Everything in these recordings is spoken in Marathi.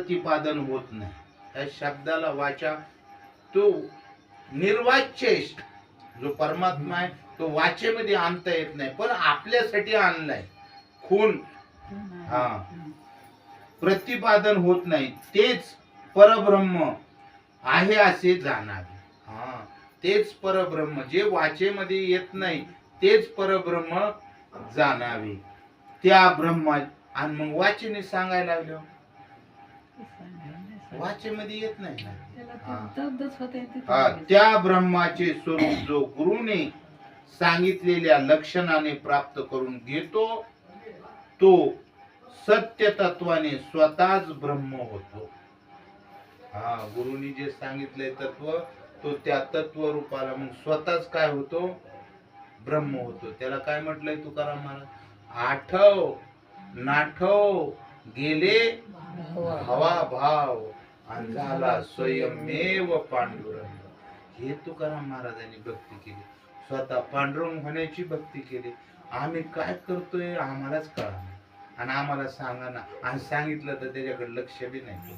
प्रतिपादन होत नाही. त्या शब्दाला वाचा, तो निर्वाच्य जो परमात्मा आहे तो वाचेमध्ये आणता येत नाही, पण आपल्यासाठी आणलाय. खून हा प्रतिपादन होत नाही, तेच परब्रह्म आहे असे जाणावे. हा तेच परब्रह्म, जे वाचेमध्ये येत नाही तेच परब्रह्म जाणावे. त्या ब्रह्मा, आणि मग वाचेने सांगायला लागलो, वाचेमध्ये येत नाही ना. त्या ब्रह्माचे स्वरूप जो गुरुने सांगितलेल्या लक्षणाने प्राप्त करून घेतो, तो सत्य तत्वाने स्वतःच ब्रह्म होतो. हा गुरुनी जे सांगितले तत्व, तो त्या तत्व रूपाला मग स्वतःच काय होतो, ब्रह्म होतो. त्याला काय म्हटलंय तुकाराम महाराज, आठव नाठव गेले हवा भाव, आणि झाला स्वयमेव पांडुरंग. हे तुकाराम महाराजांनी भक्ती केली, स्वतः पांडुरंग होण्याची भक्ती केली. आम्ही काय करतोय आम्हालाच कळा नाही, आणि आम्हाला सांगा ना, आणि सांगितलं तर त्याच्याकडे लक्ष बी नाही.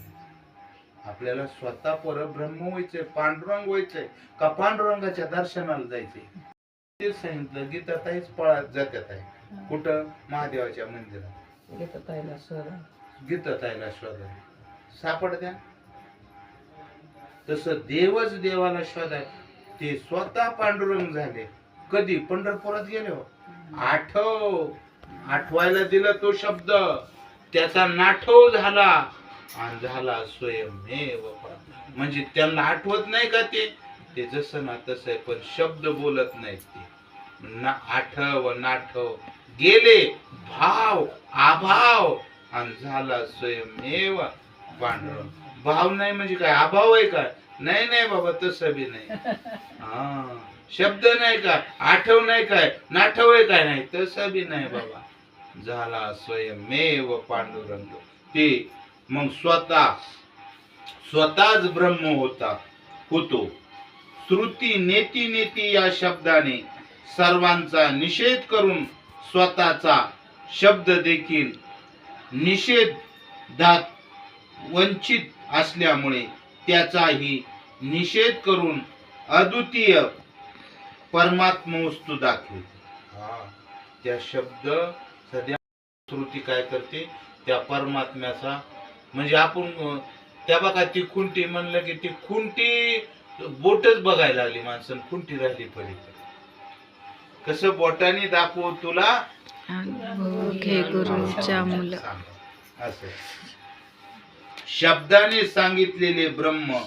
आपल्याला स्वतः परब्रह्म व्हायचंय, पांडुरंग व्हायचंय, का पांडुरंगाच्या दर्शनाला जायचंय. ते सांगितलं. गीताताईच पळत जात्यात आहे. कुठं? महादेवाच्या मंदिरात. गीताताईला शोधा सापडत्या. तसं देवच देवाला शोधाय, ते स्वतः पांडुरंग झाले. कधी? पंढरपुरात गेले हो. आठवायला दिला तो शब्द, त्याचा नाठव झाला आणि झाला स्वयमेव. म्हणजे त्यांना आठवत नाही का ते जसं ना तसं आहे, पण शब्द बोलत नाहीत ते. आठव नाठव गेले भाव अभाव, आणि झाला स्वयमेव पांडुरंग. भाव नाही म्हणजे काय? अभाव आहे का? नाही नाही बाबा, तसं बी नाही. हा शब्द नाही का? आठव नाही काय? नाठव आहे काय? नाही, तसं बी नाही बाबा. झाला स्वयमेव पांडुरंग. ते मग स्वतःच ब्रह्म होतो. श्रुती नेती नेती या शब्दाने सर्वांचा निषेध करून स्वतःचा शब्द देखील निषेधात वंचित असल्यामुळे त्याचाही निषेध करून अद्वितीय परमात्मा वस्तू दाखवते. त्या शब्द सध्या श्रुती काय करते, त्या परमात्म्याचा, म्हणजे आपण त्या बघा ती खुंटी म्हणलं की ती खुंटी बोटच बघायला लागली माणसं, खुंटी राहिली पलीकडे. कसं बोटाने दाखवू तुला असं. शब्दाने सांगितलेले ब्रह्म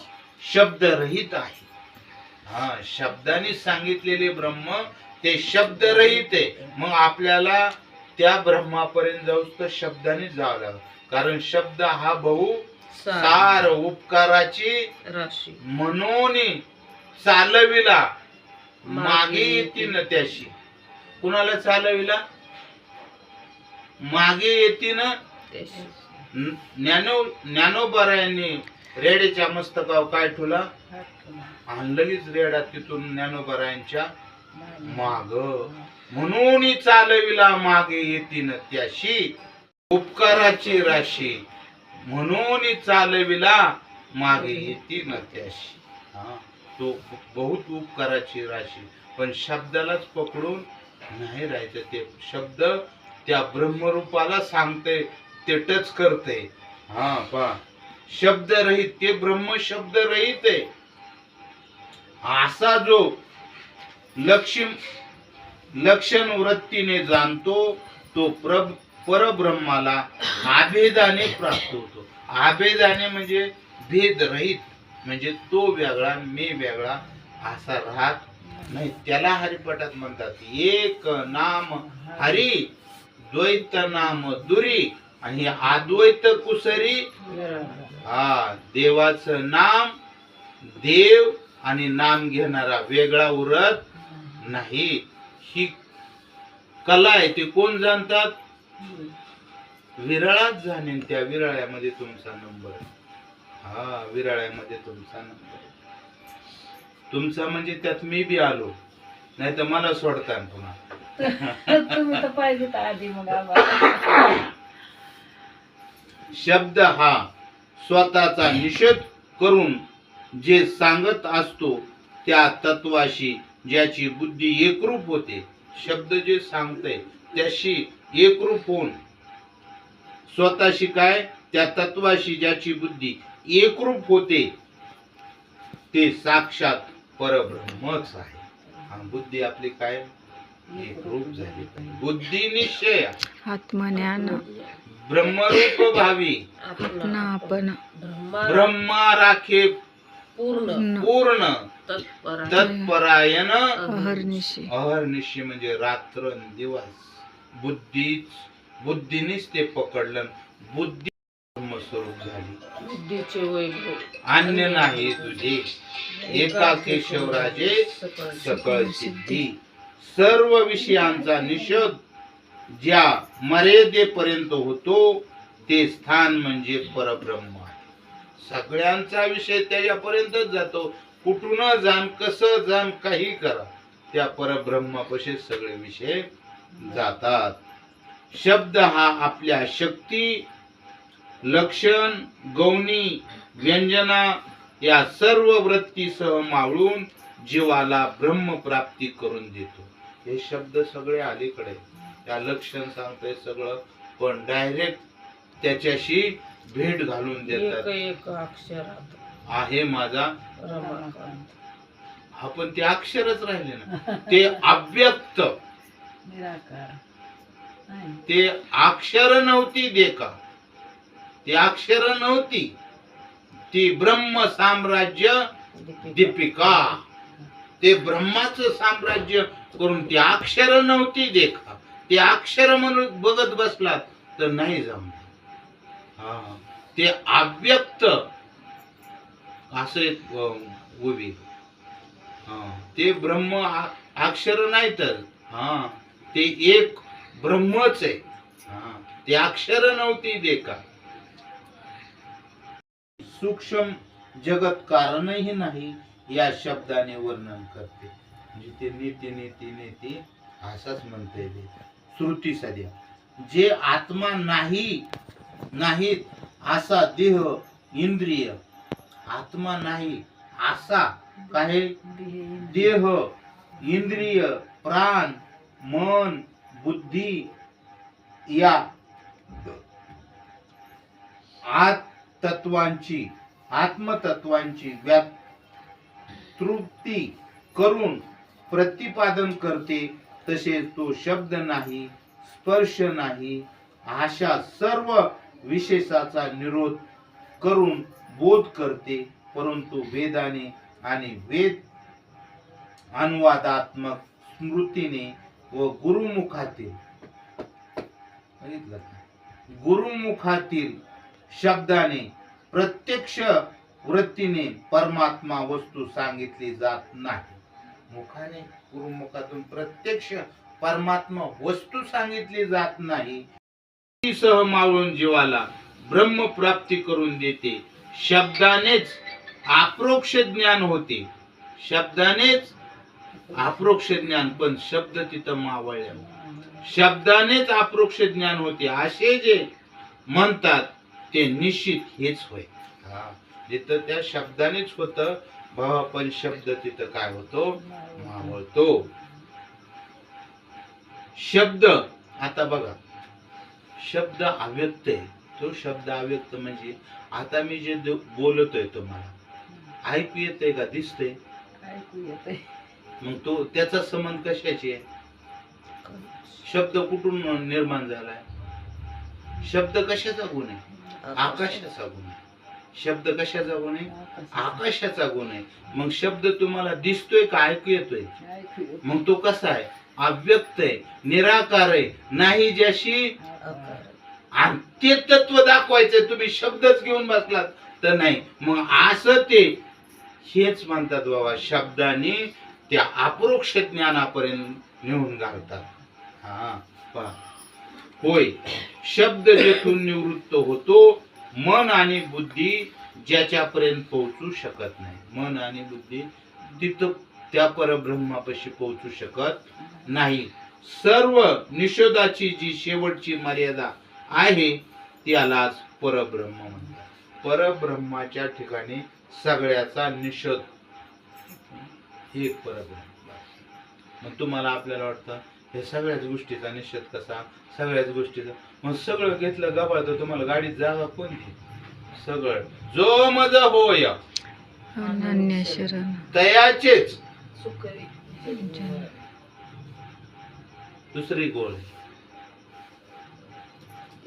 शब्दरहित आहे. शब्दाने सांगितलेले ब्रह्म ते शब्दरहित आहे. मग आपल्याला त्या ब्रह्मापर्यंत जाऊस तर शब्दाने जावं लागलं, कारण शब्द हा बहु सार उपकाराची राशी म्हणून चालविला मागे येतीन त्याशी. कुणाला चालविला? मागे येतीन. ज्ञानोबारायांनी रेड्याच्या मस्तकावर काय ठेवला? आणि लगेच रेडा तिथून ज्ञानोबारायांच्या माग, म्हणून चालविला मागे येतीन त्याशी उपकाराची राशी, म्हणून चालविला मागे येतीन त्याशी. तो बहुत उपकाराची राशी. पण शब्दालाच पकडून नाही राहायचं. ते शब्द त्या ब्रह्मरूपाला सांगते, ते टच करते. पहा, शब्द रहित ते ब्रह्म शब्द रहित आहे. असा जो लक्षण वृत्तीने जाणतो तो परब्रह्माला आभेदाने प्राप्त होतो. आभेदाने म्हणजे भेद रहित, म्हणजे तो वेगळा मी वेगळा असा राहत नाही. त्याला हरिपटात म्हणतात एक नाम हरी, द्वैत नाम दुरी, आणि अद्वैत कुसरी. देवाचं नाम देव आणि नाम घेणारा वेगळा उरत नाही. ही कला आहे. ते कोण जाणतात? विरळात जाणे. त्या विरळ्यामध्ये तुमचा नंबर. विरळ्यामध्ये तुमचा नंबर. तुमचा म्हणजे त्यात मी बी आलो, नाही तर मला सोडता पुन्हा. तुम्ही तर पाहिजे आधी. मग शब्द हा स्वतःचा निषेध करून जे सांगत असतो त्या तत्वाशी ज्याची बुद्धी एकरूप होते, शब्द जे सांगते त्याशी एकरूप होऊन स्वतःशी काय त्या तत्वाशी ज्याची बुद्धी एकरूप होते ते साक्षात परब्रह्मच आहे. हा, बुद्धी आपली काय एकरूप झाली पाहिजे. बुद्धी निश्चय आत्मज्ञान ब्रह्मरूप भावी आपण ब्रह्मा राखे पूर्ण तत्परायण अहर्निशी अहर्निशी म्हणजे रात्रंदिवस बुद्धीनेच ते पकडलं. बुद्धी ब्रह्मस्वरूप झाली. बुद्धीचे वैभव अन्य नाही तुझे एका केशवराजे सकळ सिद्धी. सर्व विषयांचा निषेध ज्या मर्यादेपर्यंत होतो ते स्थान म्हणजे परब्रह्म आहे. सगळ्यांचा विषय त्याच्यापर्यंतच जातो. कुठून जाण कसं जाण काही करा त्या परब्रह्मापाशी सगळे विषय जातात. शब्द हा आपल्या शक्ती लक्षण गौणी व्यंजना या सर्व वृत्तीसह मावळून जीवाला ब्रह्म प्राप्ती करून देतो. हे शब्द सगळे अलीकडे त्या लक्षण सांगतोय सगळं, पण डायरेक्ट त्याच्याशी भेट घालून देतात. एक अक्षरात आहे माझा रमाकांत. हा पण ते अक्षरच राहिले ना. ते अव्यक्त निराकार नाही. ते अक्षर नव्हती देखा, ती अक्षर नव्हती, ती ब्रह्म साम्राज्य दीपिका. ते ब्रह्माचं साम्राज्य करून ती अक्षर नव्हती देखा. ते अक्षर म्हणून बघत बसलात तर नाही जमणार. हा, ते अव्यक्त असं एक उभी. हा, ते ब्रह्म अक्षर नाही तर हा ते एक ब्रह्मच आहे. हा, ते अक्षर नव्हती देखा. सूक्ष्म जगत कारणही नाही या शब्दाने वर्णन करते. म्हणजे ते नीती असाच म्हणता येईल. श्रुती सध्या जे आत्मा नाहीत असा देह इंद्रिय, आत्मा नाही असा काय देह इंद्रिय प्राण मन बुद्धी या आत्मतत्वांची व्यातृप्ती करून प्रतिपादन करते. तसेच तो शब्द नाही स्पर्श नाही अशा सर्व विशेषाचा निरोध करून बोध करते. परंतु वेदाने आणि वेद अनुवादात्मक स्मृतीने व गुरुमुखातील शब्दाने प्रत्यक्ष वृत्तीने परमात्मा वस्तू सांगितली जात नाही. मुखाने गुरुमुखातून प्रत्यक्ष परमात्मा वस्तू सांगितली जात नाही. सह मावळून जीवाला ब्रह्म प्राप्ती करून देते. शब्दानेच अप्रोक्ष ज्ञान होते. शब्दानेच अप्रोक्ष ज्ञान, पण शब्द तिथं मावळल्या. शब्दानेच अप्रोक्ष ज्ञान होते असे जे म्हणतात ते निश्चित हेच होय. जिथं त्या शब्दानेच होत भावा, पण शब्द तिथं काय होतो मावळतो. शब्द आता बघा, शब्द अव्यक्त आहे. तो शब्द अव्यक्त म्हणजे आता मी जे बोलतोय तुम्हाला ऐकू येतंय का दिसतंय? ऐकू येतंय. मग तो त्याचा संबंध कशाची आहे? शब्द कुठून निर्माण झालाय? शब्द कशाचा गुण आहे? आकाशाचा गुण आहे. शब्द कशाचा गुण आहे? आकाशाचा गुण आहे. मग शब्द तुम्हाला दिसतोय का ऐकू येतोय? मग तो कसा आहे? अव्यक्त आहे, निराकार आहे, नाही ज्याशी. आणि ते तत्व दाखवायचं तुम्ही शब्दच घेऊन बसलात तर नाही. मग असं ते हेच म्हणतात बाबा, शब्दाने त्या अप्रोक्ष ज्ञानापर्यंत नेऊन घालतात. हा पहा, होय, शब्द जेथून निवृत्त होतो मन आणि बुद्धी ज्याच्यापर्यंत पोहोचू शकत नाही. मन आणि बुद्धी तिथं त्या परब्रह्मापाशी पोहोचू शकत नाही. सर्व निषेधाची जी शेवटची मर्यादा आहे त्यालाच परब्रह्म म्हणतात. परब्रह्माच्या ठिकाणी सगळ्याचा निषेध. हे एक परब्रह्म. मग तुम्हाला आपल्याला वाटतं हे सगळ्याच गोष्टीचा निषेध कसा, सगळ्याच गोष्टीचा, मग सगळं घेतलं गबाळ तर तुम्हाला गाडीत जागा कोणती? सगळं जो मज होय अनन्य शरण तयाचेच सुकरी दुसरी गोळ.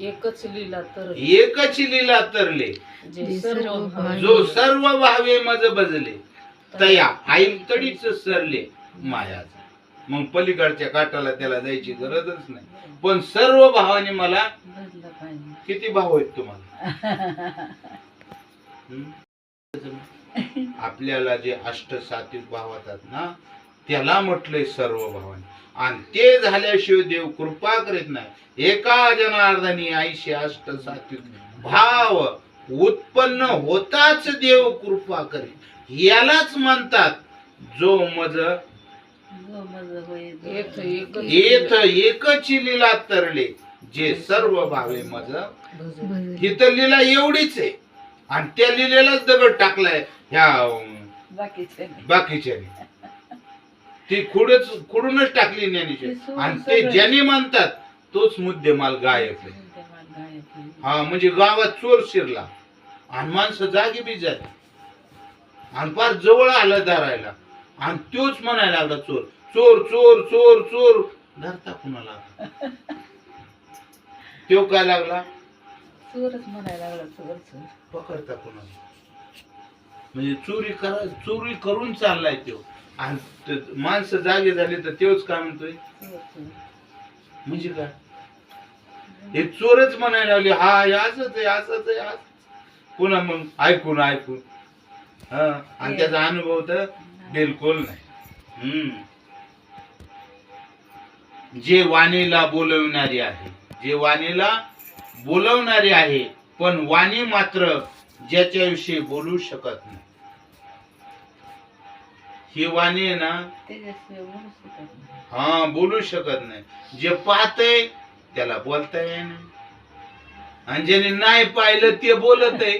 एकच लीला तर एकच लीला तरले जे सर्व भावी जो सर्व भावे मज बजले तया ऐकतडीच सरले मायाचा. मग पलीकडच्या काठाला त्याला जायची गरजच नाही. पण सर्व भावाने मला बदला पाहिजे. किती भाव आहेत तुम्हाला? हम्म? आपल्याला जे अष्ट सात्विक भाव होतात ना त्याला म्हटलंय सर्व भावाने. आणि ते झाल्याशिवाय देव कृपा करीत नाही. एका जनार्दनी 80 अष्ट सात्विक भाव उत्पन्न होताच देव कृपा करीत. यालाच म्हणतात जो मज जो मज होय येथ एकच लीला तरले जे सर्व भावे मज. भजन ही तर लीला एवढीच आहे आणि त्या लिलेलाच दगड टाकलाय ह्या बाकीचे बाकीच्या. ती खुडूनच टाकली ज्ञानेश्वर. आणि ते ज्याने म्हणतात तोच मुद्देमाल गायब आहे. हा म्हणजे गावात चोर शिरला आणि माणसं जागी बी झाली आणि फार जवळ आलं धरायला आणि तोच म्हणायला लागला चोर चोर चोर चोर चोर. धरता कुणाला? तो काय लागला? चोरच म्हणायला लागला. चोर चोर पकडता कुणाला? म्हणजे चोरी करून चाललाय तो. आणि माणसं जागे झाली तर तेच काय म्हणतोय? चोर चोर म्हणजे काय? हे चोरच म्हणायला लागले. हा असंच आहे असंच आहे असंच. पुन्हा मग ऐकून ऐकून हा. आणि त्याचा अनुभव तर बिलकुल नाही. जे वाणीला बोलवणारी आहे, जे वाणीला बोलवणारी आहे, पण वाणी मात्र ज्याच्याविषयी बोलू शकत नाही. ही वाणी आहे ना, त्याच्याशिवाय बोलू शकत नाही. हा बोलू शकत नाही. जे पाहतय त्याला बोलता येईना आणि ज्याने नाही पाहिलं ते बोलत आहे.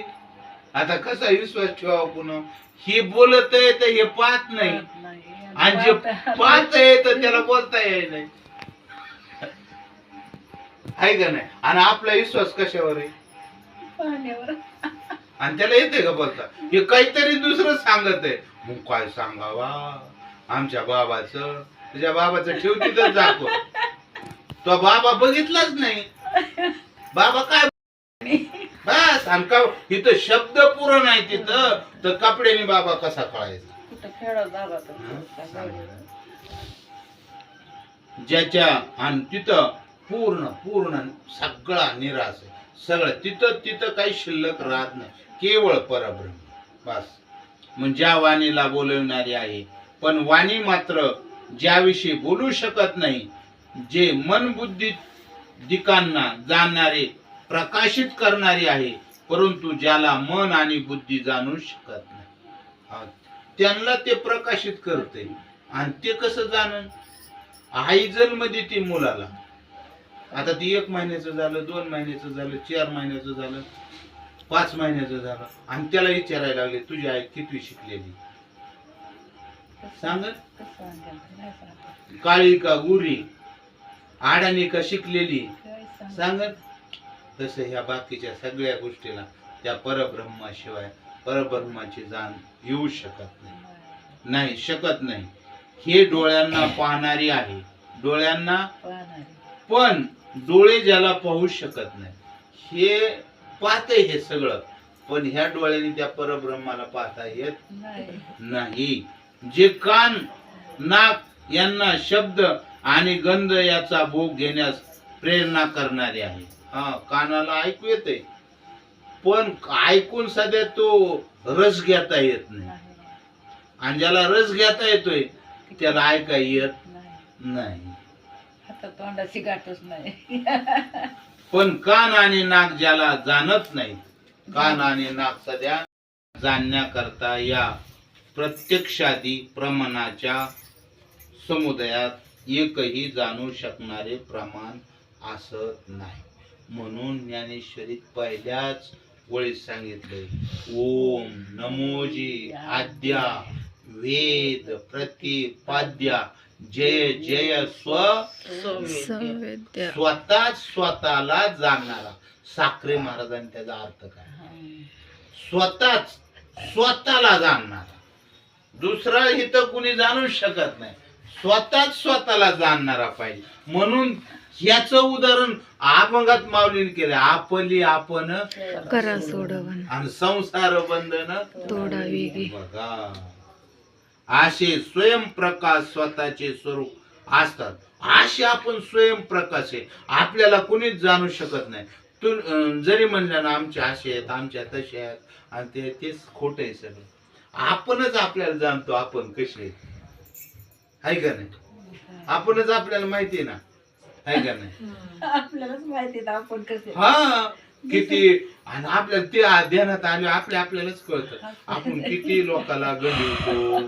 आता कसा विश्वास ठेवावा पुन्हा? हे बोलत आहे तर हे पाहत नाही आणि जे पाहत आहे तर त्याला बोलता येई नाही. आहे का नाही? आणि आपला विश्वास कशावर आहे? पाहण्यावर. आणि त्याला येते का बोलता? हे काहीतरी दुसरं सांगत आहे. मग काय सांगावा आमच्या बाबाचं? तुझ्या बाबाचं ठेव तिथं जातो. तो बाबा बघितलाच नाही. बाबा काय बस. आणि का इथं शब्द पुरं नाही तिथं तर कपड्याने बाबा कसा कळायचा? कुठं खेळत बाबा तर ज्याच्या आणि तिथं पूर्ण पूर्ण सगळा निराश आहे. सगळं तिथं काही शिल्लक राहत नाही. केवळ परब्रह्म बस. म्हणजे ज्या वाणीला बोलवणारी आहे पण वाणी मात्र ज्याविषयी बोलू शकत नाही, जे मन बुद्धी दिकांना जाणणारे प्रकाशित करणारी आहे, परंतु ज्याला मन आणि बुद्धी जाणू शकत नाही त्यांना ते प्रकाशित करते. आणि ते कसं जाणून? आई जन्मदी ती मुलाला. आता ती 1 महिन्याचं झालं, 2 महिन्याचं झालं, 4 महिन्याचं झालं, 5 महिन्याचं झालं आणि त्याला विचारायला लागले तुझी आई कितवी शिकलेली सांग? काळी का गुरी, आडाणी का शिकलेली सांगत? तसं ह्या बाकीच्या सगळ्या गोष्टीला त्या परब्रह्माशिवाय परब्रह्माची जाण येऊ शकत नाही शकत नाही. हे डोळ्यांना पाहणारी आहे, डोळ्यांना पण डोळे ज्याला पाहू शकत नाही. हे पाहते हे सगळं पण ह्या डोळ्यांनी त्या परब्रह्माला पाहता येत नाही. जे कान नाक यांना शब्द आणि गंध याचा भोग घेण्यास प्रेरणा करणारे आहे. हा कानाला ऐकू येते पण ऐकून सध्या तो रस घेता येत नाही. आणि ज्याला रस घेता येतोय त्याला ऐका येत नाही. आता तोंडाची गाठच नाही. पण कान आणि नाक ज्याला जाणत नाही, कान आणि नाक सध्या जाणण्याकरता या प्रत्यक्षादी प्रमाणाच्या समुदायात एकही जाणू शकणारे प्रमाण असत नाही. म्हणून ज्ञानेश्वरीत पहिल्याच वळीत सांगितलंय, ओम नमोजी आद्या वेद प्रतिपाद्या जय जय संवेद्या स्वतःच स्वतःला जाणणारा. साखरे महाराजांनी त्याचा अर्थ काय? स्वतःच स्वतःला जाणणारा. दुसरा इथं कुणी जाणू शकत नाही. स्वतःच स्वतःला जाणणारा पाहिजे. म्हणून ह्याचं उदाहरण अभंगात माऊलीने केलं. आपली आपण करा सोडवन आणि संसार बंधन तोडा वेगी. बघा, असे स्वयंप्रकाश स्वतःचे स्वरूप असतात. असे आपण स्वयंप्रकाश आहे. आपल्याला कुणीच जाणू शकत नाही. तू जरी म्हणलं ना आमचे असे आहेत, आमच्या तसे आहेत, आणि तेच खोट आहे सगळं. आपणच आपल्याला जाणतो आपण कसे आहे का नाही. आपणच आपल्याला माहिती आहे ना, आहे का नाही. आपल्यालाच माहिती आहे आपण कसे. हा किती, आणि आपल्याला ते ध्यानात आले आपल्यालाच कळतं आपण किती लोकाला गणितो,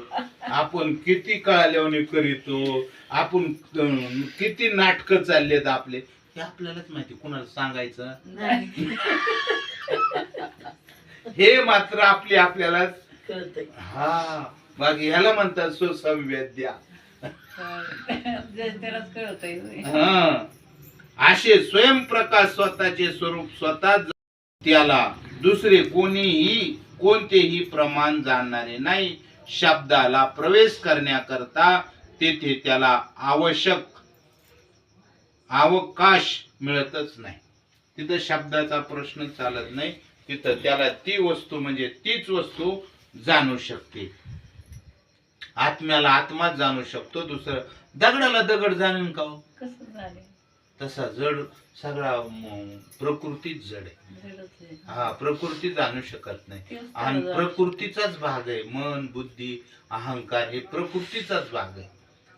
आपण किती कळाल्याने करीतो, आपण किती नाटकं चाललेत आपले, हे आपल्यालाच माहिती. कुणाला सांगायचं नाही. हे मात्र आपल्यालाच कळतंय. हा. बाकी ह्याला म्हणतात सुसंवेद्या. त्यालाच कळतंय. हा. असे स्वयंप्रकाश स्वतःचे स्वरूप स्वतः त्याला दुसरे कोणतेही प्रमाण जाणणारे नाही. शब्दाला प्रवेश करण्याकरता तेथे त्याला अवकाश मिळतच नाही. तिथं शब्दाचा प्रश्न चालत नाही. तिथं त्याला ती वस्तू म्हणजे तीच वस्तू जाणू शकते. आत्म्याला आत्माच जाणू शकतो. दुसरं दगडाला दगड जाणून का हो? कसं झाले तसा जड सगळा प्रकृतीच जड आहे. हा, प्रकृती जाणू शकत नाही. आणि प्रकृतीचाच भाग आहे. मन बुद्धी अहंकार हे प्रकृतीचाच भाग आहे.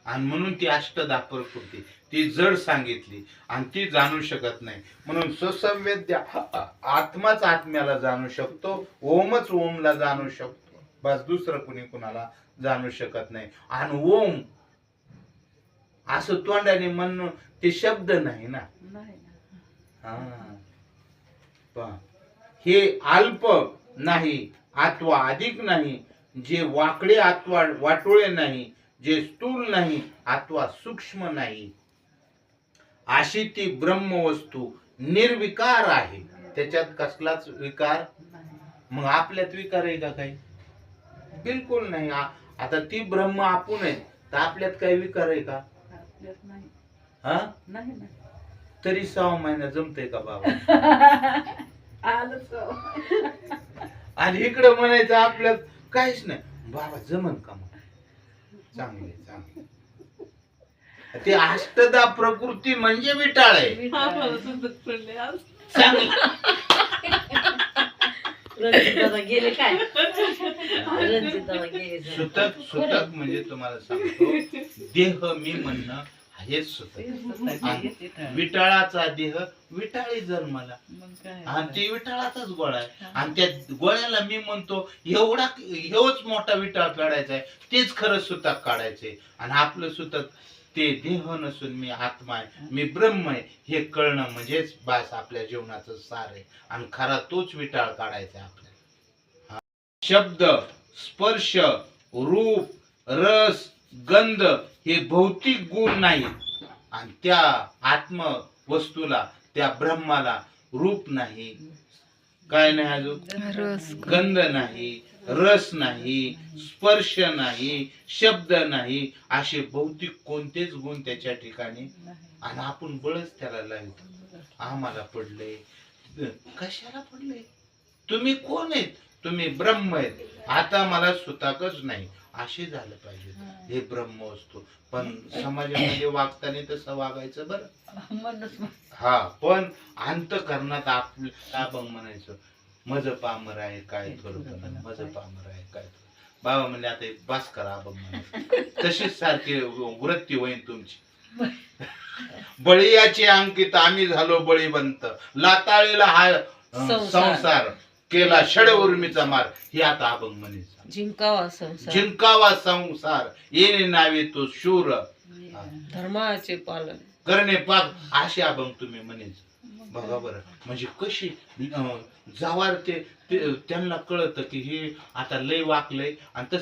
आणि म्हणून ती अष्टधा प्रकृती ती जड सांगितली आणि ती जाणू शकत नाही. म्हणून सुसंवेद्या आत्माच आत्म्याला जाणू शकतो. ओमच ओमला जाणू शकतो. बस दुसरं कुणी कुणाला जाणू शकत नाही. आणि ओम असं तोंडाने म्हणणं ते शब्द नाही ना. हे अल्प नाही अथवा अधिक नाही. जे वाकडे अथवा वाटोळे नाही. जे स्थूल नाही अथवा सूक्ष्म नाही. अशी ती ब्रह्मवस्तू निर्विकार आहे. त्याच्यात कसलाच विकार. मग आपल्यात विकार आहे का काही? बिलकुल नाही. आता ती ब्रह्म आपण आहे तर आपल्यात काही विकार आहे का? हा, नाही ना. तरी 6 महिना जमतय का बाबा? आणि इकडं म्हणायचं आपल्यात काहीच नाही. बाबा जमन का? मग चांगले चांगले. ते अष्टधा प्रकृती म्हणजे विटाळ आहे. गेले काय सुतक म्हणजे तुम्हाला सांगतो देह मी म्हणणं हेच सुतक. विटाळाचा देह विटाळी जन्माला आणि ते विटाळाचाच गोळा आहे. आणि त्या गोळ्याला मी म्हणतो हेच मोठा विटाळ काढायचा आहे. तेच खरं सुतक काढायचंय. आणि आपलं सुतक ते देह नसून मी आत्मा आहे, मी ब्रह्म आहे हे कळणं म्हणजेच बास आपल्या जीवनाचं सार आहे. आणि खरा तोच विटाळ काढायचा आहे आपल्याला. शब्द स्पर्श रूप रस गंध हे भौतिक गुण नाहीत. आणि त्या आत्म वस्तूला त्या ब्रह्माला रूप नाही, काय नाही, अजून गंध नाही, रस नाही, स्पर्श नाही, शब्द नाही. असे भौतिक कोणतेच गुण त्याच्या ठिकाणी. आणि आपण बळच त्याला लावतो. आम्हाला पडले. कशाला पडले? तुम्ही कोण आहेत? तुम्ही ब्रह्म आहेत. आता मला सुताकच नाही असे झालं पाहिजे. हे ब्रह्म असतो. पण समाजामध्ये वागताना तसं वागायचं बरं. हा, पण अंतःकरणात आपल्या म्हणायचं मज पामर आहे काय थोडं, मज पामर आहे काय. बाबा म्हणले आता बस करा अभंग म्हणायचं. तशीच सारखी वृत्ती होईल तुमची. बळीयाचे अंकित आम्ही झालो बळीवंत. लाताळीला हा संसार केला षडउर्मीचा मार. हे आता अभंग म्हणायचं. जिंकावा संसार येणे नावे तो शूर धर्माचे पालन करणे पाप. असे अभंग तुम्ही म्हणायचं. बघा बरं, म्हणजे कशी जावार त्यांना कळतं की हे आता लय वाकलंय आणि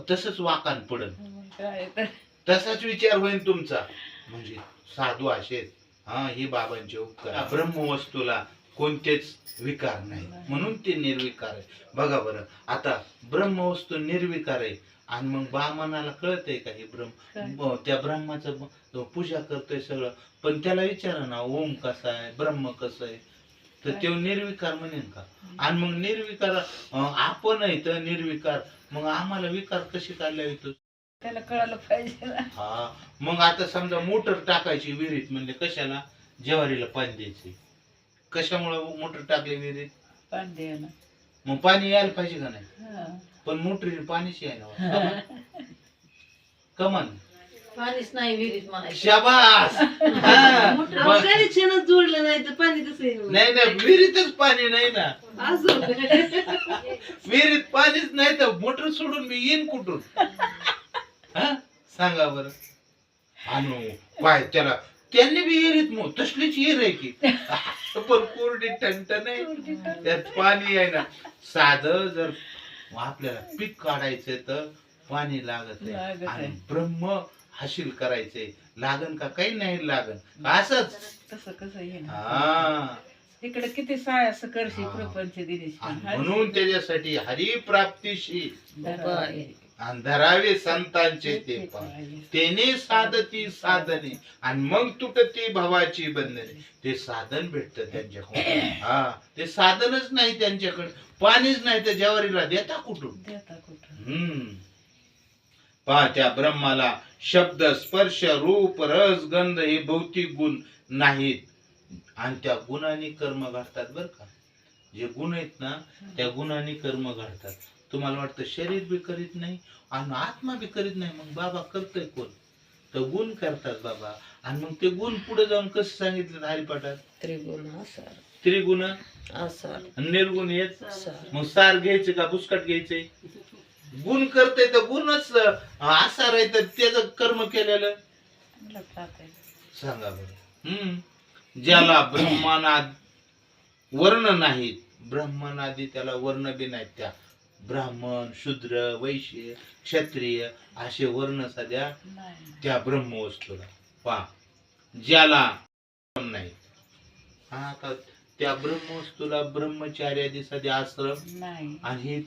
तसंच वाकान पडल, काय तर तसाच विचार होईल तुमचा. म्हणजे साधू असेच, हा हे बाबांचे उपकार. ब्रह्मवस्तूला कोणतेच विकार नाही, म्हणून ते निर्विकार आहे. बघा बरं, आता ब्रह्मवस्तू निर्विकार आहे आणि मग ब्राह्मणाला कळतंय का हे त्या ब्रह्माचं पूजा करतोय सगळं, पण त्याला विचारा ना ओम कसा आहे, ब्रह्म कसं आहे, तर तो निर्विकार म्हणेन का? आणि मग निर्विकार आपण आहे तर निर्विकार, मग आम्हाला विकार कशी काढल्या येतो? त्याला कळायला पाहिजे ना. हा, मग आता समजा मोटर टाकायची विहिरीत, म्हणजे कशाला? ज्वारीला पाणी द्यायचे. कशामुळे मोटर टाकली विहिरीत? पाणी द्यायला. मग पाणी यायला पाहिजे का नाही? हा. पण मोटरीने पाणीच यायला कमान. पाणीच नाही विहिरीत म्हणायचं. शाबास. हा. मग- कनेक्शनच जोडलं नाही तर पाणी कसं येईल? नाही नाही, विहिरीतच पाणी नाही ना. असं विहिरीत पाणीच नाही तर मोटर सोडून मी येईन कुठून? हा? सांगा बरं. आणि काय त्याला त्यांनी बी विहिरीत तसलीच विहीर आहे की, पण कोरडी टंटन आहे, त्यात पाणी आहे ना. साधं जर आपल्याला पीक काढायचं तर पाणी लागत लागत आहे, आहे. आणि ब्रह्म हासिल करायचंय लागन का? काही नाही लागन, असंच. तसं कसं येईल? हा, तिकडे किती सायास करशी हा. प्रपंच दिली. आणि म्हणून त्याच्यासाठी हरिप्राप्तीशी बाय. आणि धरावे संतांचे ते पाय, तेने साधती साधने, आणि मग तुटती भवाची बंधने. ते साधन भेटत त्यांच्याकडून. हा, ते साधनच नाही त्यांच्याकडे, पाणीच नाही तर ज्वारीला देता कुठून? देता कुठं? पहा, त्या ब्रह्माला शब्द स्पर्श रूप रस गंध हे भौतिक गुण नाहीत, आणि त्या गुणांनी कर्म घडतात बर का. जे गुण आहेत ना, त्या गुणांनी कर्म घडतात. तुम्हाला वाटतं शरीर बी करीत नाही आणि आत्मा बी करीत नाही, मग बाबा करतोय कोण? तर गुण करतात बाबा. आणि मग ते गुण पुढे जाऊन कसं सांगितलं हरिपाठात? त्रिगुण असार त्रिगुण, असार निर्गुण येत. सार. मग सार घ्यायचे का बुसकट घ्यायचे? गुण करते तर गुणच आसार आहे, तर त्याचं कर्म केलेलं लक्षात आहे. सांगा बरं. ज्याला ब्रह्मानाद वर्ण नाहीत, ब्रह्मनादी त्याला वर्ण बी नाहीत, त्या ब्राह्मण शूद्र वैश्य क्षत्रिय असे वर्ण सध्या नाही. त्या ब्रह्मवस्तूला. पहा, ज्याला नाही, हा, आता त्या ब्रह्मवस्तूला ब्रह्मचार्यादी सध्या आश्रम, नाही. आणि हे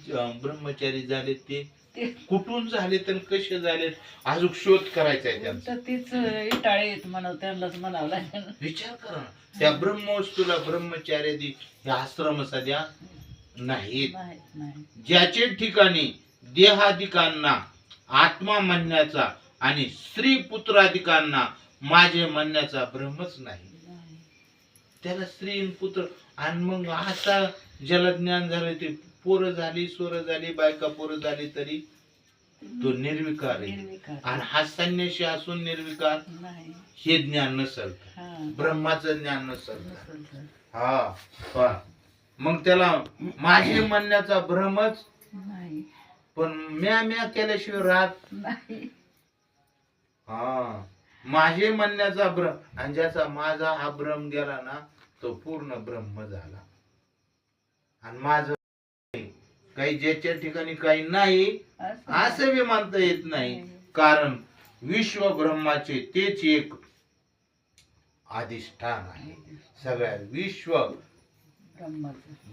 ब्रह्मचारी झाले ते ते कुठून झाले तर कसे झाले अजून शोध करायचा आहे त्यांचा. तर तीच इटाळे येत म्हणावं, त्यांनाच म्हणावं लागेल. विचार करा ना, त्या ब्रह्मवस्तूला ब्रह्मचार्यादी हे आश्रम सध्या नाहीत. नाही. ज्याचे ठिकाणी देहाधिकांना आत्मा म्हणण्याचा आणि स्त्री पुत्राधिकांना माझे म्हणण्याचा भ्रमच नाही. त्याला स्त्री आणि पुत्र, आणि मग आता ज्याला ज्ञान झालं ते पोरं झाली सोरं झाली बायका पोरं झाली तरी तो निर्विकार आहे. निर्विकार. आणि हा संन्यासी असून निर्विकार नाही. हे ज्ञान नसल, हा. ब्रह्माचं ज्ञान नसल. नसेल तर. हा, पहा. मग त्याला माझे म्हणण्याचा भ्रमच, नाही. पण म्या केल्याशिवाय राहत. नाही. हा, माझे म्हणण्याचा भ्रम, आणि ज्याचा माझा हा भ्रम गेला ना तो पूर्ण ब्रह्म झाला. आणि माझं काही ज्याच्या ठिकाणी काही नाही असं बी मानता येत नाही, कारण विश्व ब्रह्माचे तेच एक अधिष्ठान आहे. सगळ्या विश्व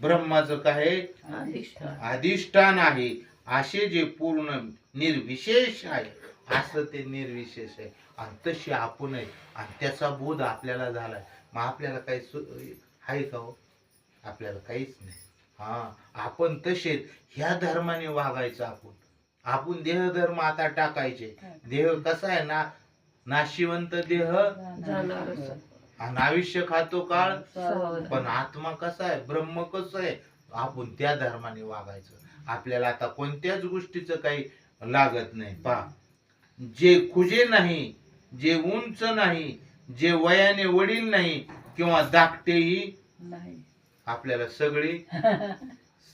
ब्रह्माचं काय अधिष्ठान आहे. असे जे पूर्ण निर्विशेष आहे, असं ते निर्विशेष आहे, आणि तसे आपण आहे. आणि त्याचा बोध आपल्याला झालाय. मग आपल्याला काही आहे का हो? आपल्याला काहीच नाही. हा, आपण तसेच ह्या धर्माने वागायचं. आपण देह धर्म आता टाकायचे. देह कसा आहे ना, नाशिवंत देह जाणारच. आणि आयुष्य खातो काळ, सावध. पण आत्मा कसा आहे, ब्रह्म कसं आहे, आपण त्या धर्माने वागायचं. आपल्याला आता कोणत्याच गोष्टीचं काही लागत नाही. पहा, जे खुजे नाही, जे उंच नाही, जे वयाने वडील नाही किंवा धाकटेही नाही. आपल्याला सगळे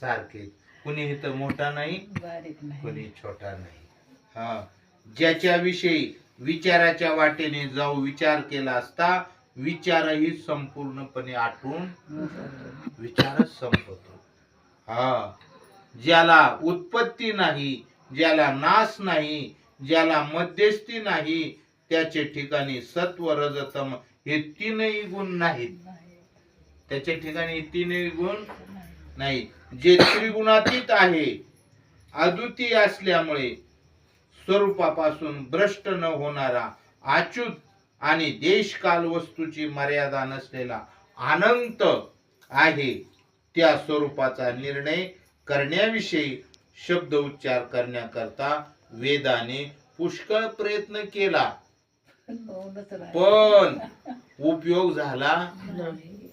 सारखे. कुणी इथं मोठा नाही, बारीक नाही. कुणी छोटा नाही. हा, ज्याच्या विषयी विचाराच्या वाटेने जाऊ विचार केला असता विचारही संपूर्णपणे आटून विचारच संपतो. हा, ज्याला उत्पत्ती नाही, ज्याला नाश नाही, ज्याला मध्यस्थी नाही, त्याचे ठिकाणी सत्व रजतम हे तीनही गुण नाहीत. त्याच्या ठिकाणी तीनही गुण नाही. जे त्रिगुणातीत आहे, अद्वितीय असल्यामुळे स्वरूपापासून भ्रष्ट न होणारा, अच्युत आणि देशकाल वस्तूची मर्यादा नसलेला अनंत आहे, त्या स्वरूपाचा निर्णय करण्याविषयी शब्द उच्चार करण्याकरता वेदाने पुष्कळ प्रयत्न केला, पण उपयोग झाला नाही.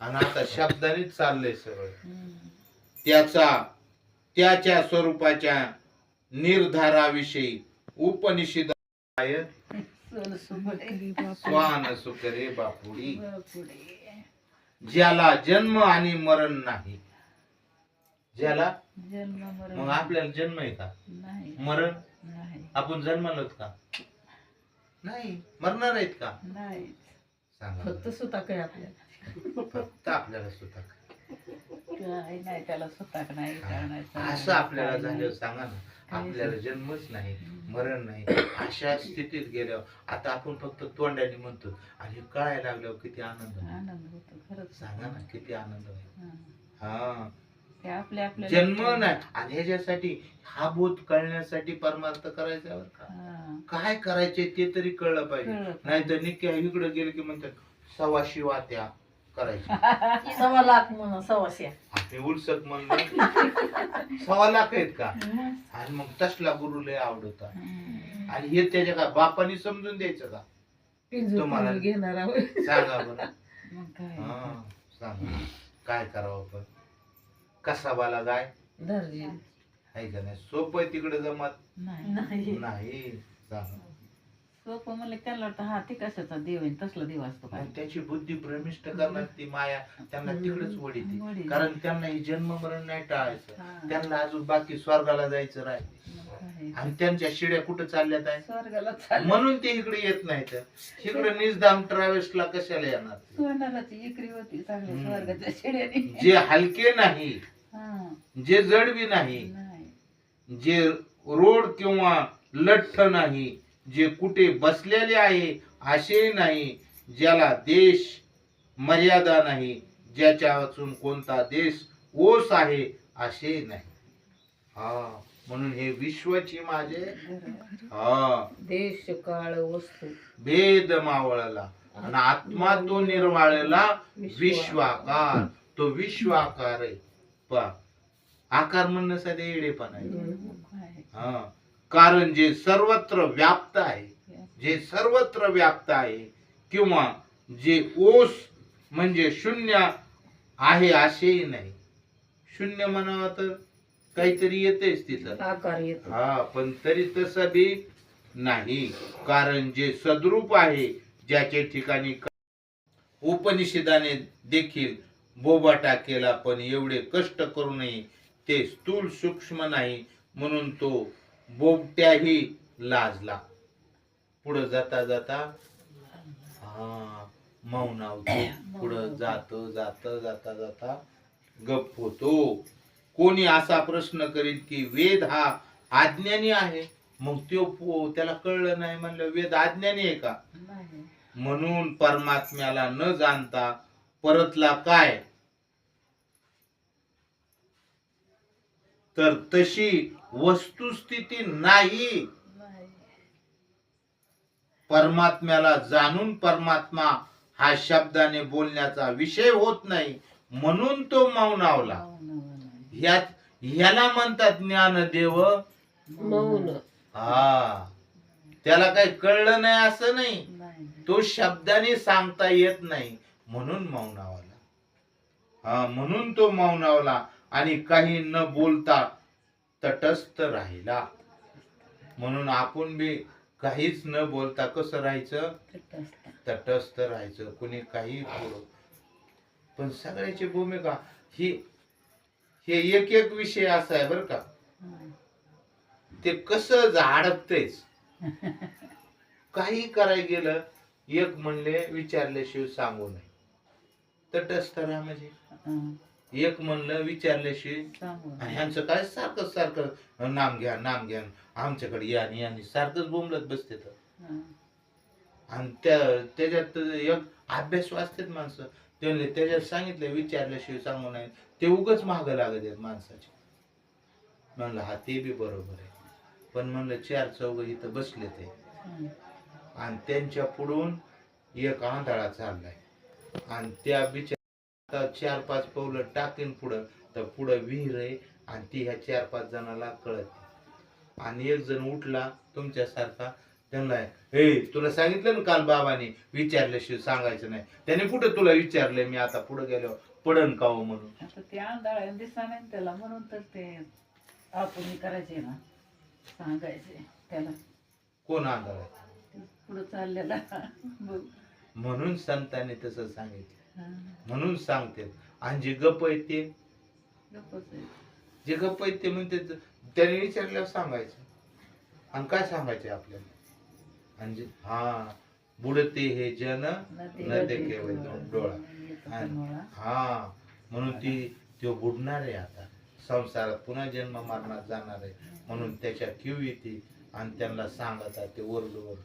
आणि आता शब्दानेच चाललंय सगळं. त्याच्या स्वरूपाच्या निर्धाराविषयी उपनिषद स्वान सुकरे बापुडी, ज्याला जन्म आणि मरण नाही. ज्याला जन्म मरण मग आपल्याला जन्म आहे का? नाही. मरण नाही. आपण जन्मालोत का? नाही. मरणार आहेत का? नाही. सांगा फक्त सुद्धा काय आपल्याला फक्त आपल्याला सुद्धा काय नाही, त्याला स्वतः नाही करण्याचं. असं आपल्याला झालं सांगा ना. आपल्याला जन्मच नाही, मरण नाही, अशा स्थितीत गेल्यावर आता आपण फक्त तोंडाने म्हणतो आणि कळायला लागल्यावर किती आनंद होतो. आनंद होतो खरंच. सांगा ना किती आनंद होईल. हा. हा, ते आपल्या जन्म नाही आणि ह्याच्यासाठी हा बोध कळण्यासाठी परमार्थ करायचा बरं का. हा. काय करायचे ते तरी कळलं पाहिजे. कळलं पाहिजे. नाही तर निक्या इकडे गेले की म्हणतात 125 वात्या करायच्या. 1.25 लाख म्हणून 125. आपले उलसक म्हणलं 1.25 लाख आहेत का? आणि मग तसला गुरु लय आवडता. हम्म. आणि हे त्याच्या काय बापानी समजून द्यायचं का? तुम्हाला घेणार आहोत. सांगा बरं. मग काय? हा, सांगा काय करावं पण. कसाबाला गाय दर्जी आहे का नाही? सोपं तिकडे जमत नाही. नाही. सांगा. सोपं म्हणलं त्याला वाटतं हा ते कशाचा देव आहे, तसला देव असतो काय. मग त्याची बुद्धी भ्रमिष्ट करणार ती माया त्यांना तिकडेच वडीते. वडील. कारण त्यांना ही जन्म मरण नाही टाळायचं. हा. त्यांना अजून बाकी स्वर्गाला जायचं राहील. मग काय? आणि त्यांच्या शिड्या कुठं चालल्यात आहे स्वर्गाला चाललं. म्हणून ते इकडे येत नाहीत. इकडे निजधाम ट्रॅव्हल्सला कशाला येणार ते? सोनाराची इकरी होती चांगली हम्म. स्वर्गाच्या शिड्याने. जे हलके नाही, हा. जे जडवी नाही, नाही. जे रोड किंवा लठ्ठ नाही, जे कुठे बसलेले आहे असे नाही, ज्याला देश मर्यादा नाही, ज्याच्या वाचून कोणता देश ओस आहे असे नाही. हा, म्हणून हे विश्वची माझे हा देश काळ वस्तू भेद मावळला आणि आत्मा तो निर्वाळला विश्वाकार. तो विश्वाकार आहे. पा आकार म्हणण्यासाठी येडेपण आहे. मग काय? हा, कारण जे सर्वत्र व्याप्त आहे, जे सर्वत्र व्याप्त आहे, किंवा जे ओस म्हणजे शून्य आहे असेही नाही. शून्य म्हणावं तर काहीतरी येतेच तिथं. आकार येतो. हा, पण तरी तसं बी नाही. कारण जे सद्रूप आहे, ज्याच्या ठिकाणी उपनिषदाने देखील बोबाटा केला, पण एवढे कष्ट करूनही ते स्थूल सूक्ष्म नाही, म्हणून तो बोबट्याही लाजला. पुढे जाता जाता हा मौनावतो. पुढे जातो जाता जाता जाता गप्प होतो. कोणी असा प्रश्न करीत की वेद हा अज्ञानी आहे. मग त्याला कळलं नाही म्हणलं वेद अज्ञानी आहे का? नाही. म्हणून परमात्म्याला न जाणता परतला काय? तर तशी वस्तुस्थिती नाही. नाही. परमात्म्याला जाणून परमात्मा हा शब्दाने बोलण्याचा विषय होत नाही, म्हणून तो मौनावला. ह्याला म्हणतात ज्ञानदेव मौन. हा, त्याला काही कळलं नाही असं नाही, नाही. तो शब्दाने सांगता येत नाही म्हणून मौनावला. हा, म्हणून तो मौनावला आणि काही न बोलता तटस्थ राहिला. म्हणून आपण बी काहीच न बोलता कसं राहायचं? तटस्थ राहायचं. कुणी काही बोलो, पण सगळ्याची भूमिका ही हे एक एक विषय असा आहे बरं का. ते कसं अडकतेच काही करायला गेलं एक म्हणले विचारल्याशिवाय सांगू नये. तटस्थ राहा म्हणजे हं, एक म्हणलं विचारल्याशिवाय. सांगू. आणि ह्यांचं काय सारखं सारखं नाम घ्या नाम घ्या, आमच्याकडे या आणि यांनी सारखंच बोंबलत बसते. हं, आणि त्याच्यात एक अभ्यास वाचतात माणसं. त्यांनी त्याच्यात सांगितलं विचारल्याशिवाय सांगू नये. ते उगच माग लागत आहेत माणसाचे. म्हणलं हा ते बी बरोबर आहे. पण म्हणलं 4 चौघ इथं बसले ते हं. आणि त्यांच्या पुढून एक आंधळा चाललाय आणि त्या बिचार 4-5 पावलं टाकीन पुढं तर पुढं विहीर आहे आणि ती ह्या 4-5 जणाला कळत नाही. आणि एक जण उठला तुमच्यासारखा, त्यांना हे तुला सांगितलं ना काल बाबाने विचारल्याशिवाय सांगायचं नाही. त्याने कुठं तुला विचारलंय मी आता पुढे गेलो पडन का हो म्हणून. आता ते आंधळा दिसा नाही त्याला, म्हणून तर ते आपण करायचे ना, सांगायचे त्याला कोण आंधळा आहे? पुढे चाललेला बघ. म्हणून संतांनी तसं सांगितलं. हं, म्हणून सांगते. आणि जे गप आहेत ते, गप्पच आहे. जे गप्प आहेत ते म्हणते त्याने विचारल्यावर सांगायचं. आणि काय सांगायचे आपल्याला? आणि हा बुडते हे जन न देखे डोळा. हा म्हणून तो बुडणार आहे आता संसारात, पुन्हा जन्म मरणात जाणार आहे. म्हणून त्याच्या क्यू येते आणि त्यांना सांगतात ते ओरडू.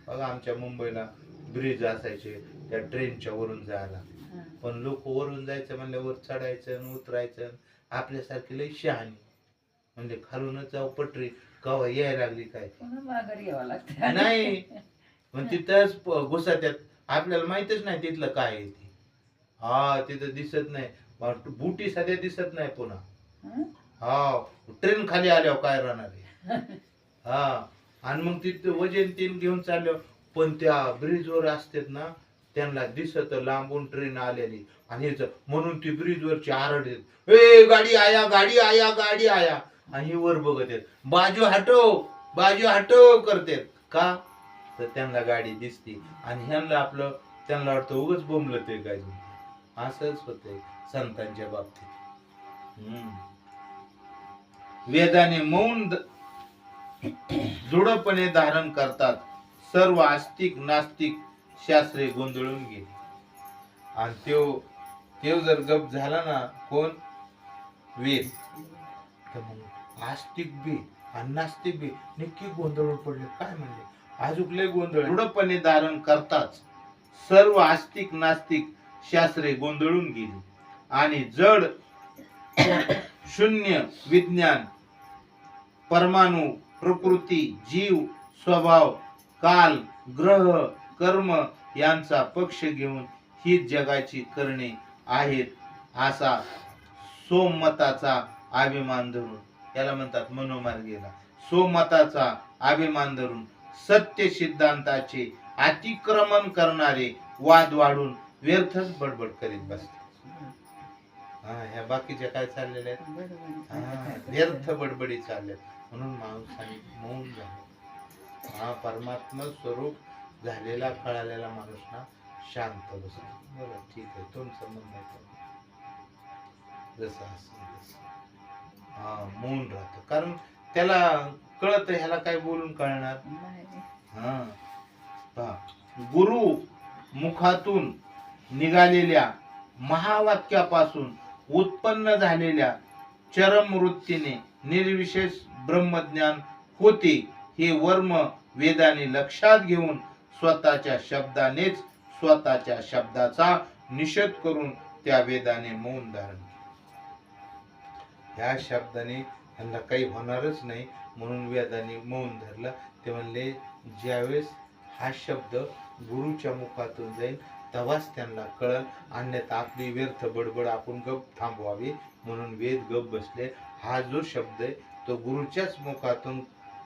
बघा आमच्या मुंबईला ब्रिज असायचे त्या ट्रेनच्या वरून जायला, हं. पण लोक वरून जायचं म्हणल्यावर चढायचं आणि उतरायचं. आपल्यासारखी लई शहाणी म्हणजे खालूनच जाऊ पटरी कवा यायला लागली काय पुन्हा माघारी यावं लागतं. नाही. पण तिथंच घुसात्यात. आपल्याला माहितच नाही तिथलं काय आहे ते. हा तिथं दिसत नाही, बुटी सध्या दिसत नाही पुन्हा. हं? हा ट्रेन खाली आल्यावर काय राहणार आहे. हा आणि मग तिथं वजन 3 घेऊन चाललो, पण त्या ब्रिजवर असतात ना त्यांना दिसत लांबून ट्रेन आलेली. आणि म्हणून ती ब्रिजवरची आरडे, ए गाडी आया गाडी आया गाडी आया. आणि ही वर बघत आहेत, बाजू हटो करतात का तर त्यांना गाडी दिसते. आणि ह्यांना आपलं त्यांना वाटतं उगच बोंबलं ते काय. असंच होतंय संतांच्या बाबतीत. वेदाने मौन दृढपणे धारण करतात. सर्व आस्तिक नास्तिक शास्त्रे गोंधळून गेली. आणि तो जर गप झाला ना कोण वेद, तर मग आस्तिक बी आणि नास्तिक बी नक्की गोंधळून पडले. काय म्हणले अजून लय गोंधळ. दृढपणे धारण करतात सर्व आस्तिक नास्तिक शास्त्रे गोंधळून गेली. आणि जड शून्य विज्ञान परमाणु प्रकृती जीव स्वभाव काल ग्रह कर्म यांचा पक्ष घेऊन ही जगाची करणे आहेत असा सोममताचा अभिमान धरून, याला म्हणतात मनोमार्गेला, सोममताचा अभिमान धरून सत्य सिद्धांताचे अतिक्रमण करणारे वाद वाढून व्यर्थच बडबड करीत बसतात. ह्या बाकीच्या काय चाललेल्या आहेत, व्यर्थ बडबडी चालल्यात. म्हणून माणसाने मौन झाले. हा परमात्मा स्वरूप झालेला कळालेला माणूस ना शांत बसतो. बरं ठीक आहे तुमचं म्हणणं जसं असेल तसं मौन राहतो. कारण त्याला कळत ह्याला काय बोलून कळणार. गुरु मुखातून निघालेल्या महावाक्यापासून उत्पन्न झालेल्या चरम वृत्तीने निर्विशेष ब्रह्मज्ञान होते हे वर्म वेदाने लक्षात घेऊन स्वतःच्या शब्दानेच स्वतःच्या शब्दाचा निषेध करून त्या वेदाने मौन धारण केले. ह्या शब्दाने त्यांना काही होणारच नाही म्हणून वेदाने मौन धरलं. ते म्हणले ज्यावेळेस हा शब्द गुरुच्या मुखातून जाईल तेव्हाच त्यांना कळल, अन्यथा आपली व्यर्थ बडबड आपण गप थांबवावी म्हणून वेद गप बसले. हा जो शब्द आहे तो गुरुच्याच मुखातून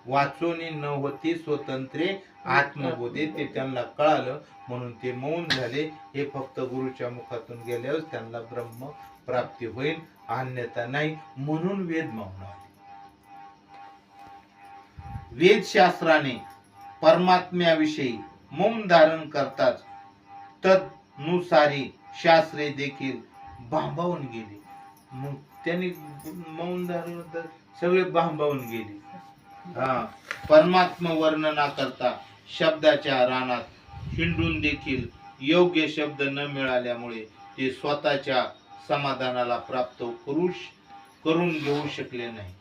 वाचोनी न होती स्वतंत्रे आत्मबोधे ते त्यांना कळालं म्हणून ते मौन झाले. हे फक्त गुरुच्या मुखातून गेल्यावर त्यांना ब्रह्म प्राप्ती होईल, अन्यथा नाही म्हणून वेद मौन. वेदशास्त्राने परमात्म्याविषयी मौन धारण करतात. तदनुसारी शास्त्रे देखील भांबावून गेली. मग त्यांनी मौन धारण सगळे भांबावून गेली. परमात्मा वर्णना करता शब्दाच्या रानात हिंडून देखील योग्य शब्द न मिळाल्यामुळे ते स्वतःच्या समाधानाला प्राप्त करून घेऊ शकले नाही.